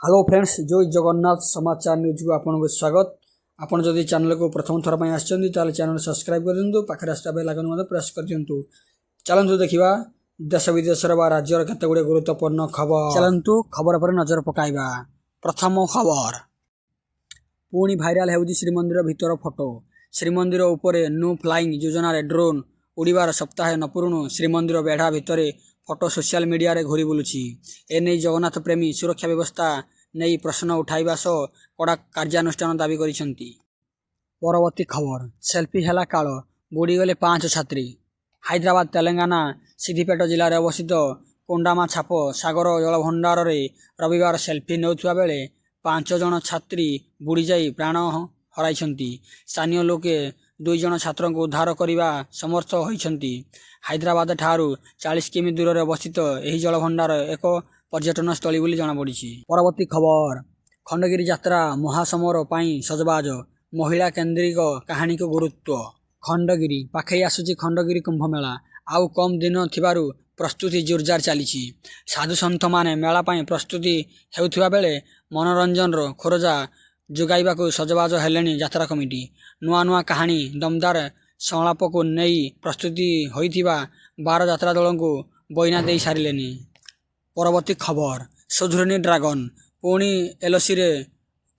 Hello friends, जय जगन्नाथ समाचार news को आपको स्वागत। आपन जदि चैनल को प्रथम थर पर आछंती ताले चैनल सब्सक्राइब कर दिंतु, पाखरे आस्था बेल आइकन मध्ये प्रेस कर दिंतु। चलंतु देखिबा देश विदेश बा राज्यर केते गुडे गुरुत्वपूर्ण खबर। चलंतु खबर पर नजर पकाइबा। प्रथम खबर, पुणी भाइराल हेउजी श्रीमंदिर भितर फोटो। श्रीमंदिर उपरे नो फ्लाइंग योजनार ड्रोन उड़ीबार सप्ताहे नपुरुणु श्रीमंदिर बेढ़ा भितर फोटो सोशल मीडिया रे घूरी बुलुछि। एने जगन्नाथ प्रेमी सुरक्षा व्यवस्था नहीं प्रश्न उठाइबा सह कड़ा कार्यानुष्ठान दाबी करिसेंती। परवर्ती खबर, सेल्फी हेला काल बुड़ीगले 5 छात्री। हैदराबाद तेलंगाना सिद्धिपेट जिले में अवस्थित कोंडामा छाप सागर जलभंडार रे रविवार सेल्फी नेउथुवा बेले 5 जन छात्री बुड़ी जाई प्राण हराइछंती। स्थानीय लोके 2 जन छात्रों को उद्धार करने समर्थ होइछंती। हैदराबाद ठारू 40 किमी दूर में अवस्थित यह जलभंडार एक पर्यटन स्थली बोली जना पड़िछि। परवर्ती खबर, खंडगिरी यात्रा महासमर पाई सजबाज। महिला केन्द्रिक कहानी को गुरुत्व। खंडगिरी पाखे आसुची खंडगिरी कुंभमेला आउ कम दिन थिबारु प्रस्तुति जोरजार चलीछि। साधु सन्थ माने मेला पाई प्रस्तुति हेउथिबा बेले मनोरंजन रो खोरजा जोगाइबाकु सजबाज हेलेनी यात्रा कमिटी। नुआ नुआ कहानी दमदार संलाप को नहीं प्रस्तुति होइथिबा 12 यात्रा दल को बइना दे सारिलेनी। परवर्ती खबर, सुधुरनी ड्रागन पुणी एलसी रे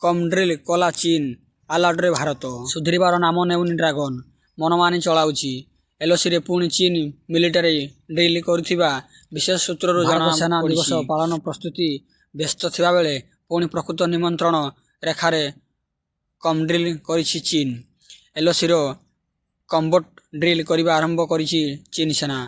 कम ड्रिल कला चीन आलर्ट रे भारत। सुधुरिबार नाम नेउनी ड्रागन मनमानी चलाउछि। एलसी रे पुणी चीन मिलिटारी ड्रिल करुथिबा विशेष सूत्रରୁ जଣା सेना दिवस पालन प्रस्तुति व्यस्त थिबा बेले पुणी प्रकृत निमंत्रण रेखारे कम ड्रिल करिछि चीन। एलसी रो कम्बट ड्रिल करिबा आरंभ करिछि चीन सेना।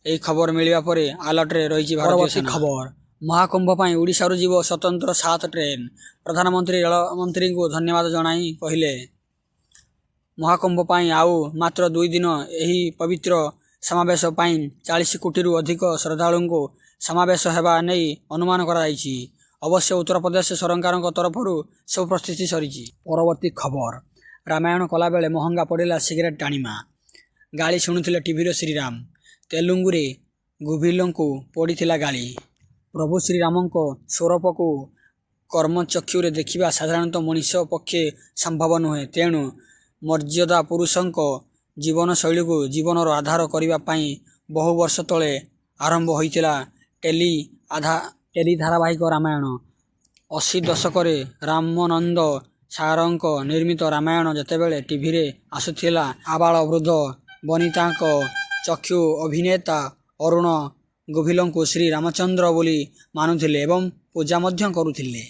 एही खबर मिलिबा परे अलर्ट रे रहिछि भारतीय सेना। खबर, महाकुंभ पाई ओडिशा रो जीव स्वतंत्र 7 ट्रेन। प्रधानमंत्री रेल मंत्री को धन्यवाद जणाई कहिले महाकुंभ पाई आउ मात्र 2 दिन एही पवित्र समावेश पाई 40 कोटी रु अधिक श्रद्धालुओं को समावेश हेबा नै अनुमान करा जाइछि। अवश्य उत्तर प्रदेश सरकार तरफरु सब प्रस्तुति सरिछि। परवर्ती खबर, रामायण कला बेले महंगा पड़ेला सिगरेट टाणीमा। गाली शुणुथिले टीवी रो श्रीराम। तेलुगु रे गुभिलों को पड़ीथिला गाली। प्रभु श्रीराम को स्वरूप को कर्मचक्षु रे देखिबा साधारणतः मनुष्य पक्षे संभव नुहे। तेणु मर्यादा पुरुषों जीवन शैली को जीवन आधार करने पाई बहु वर्ष तले आरंभ होइतिला टेली धारावाहिक रामायण। 80 दशक रे रामानंद सारंक निर्मित रामायण जेतेबेले टीवी रे आसुथिला आबाल वृद्ध वनिता चक्षु अभिनेता अरुण गोभिलों को श्री रामचंद्र बोली मानुथिले एवं पूजा मध्य करुथिले।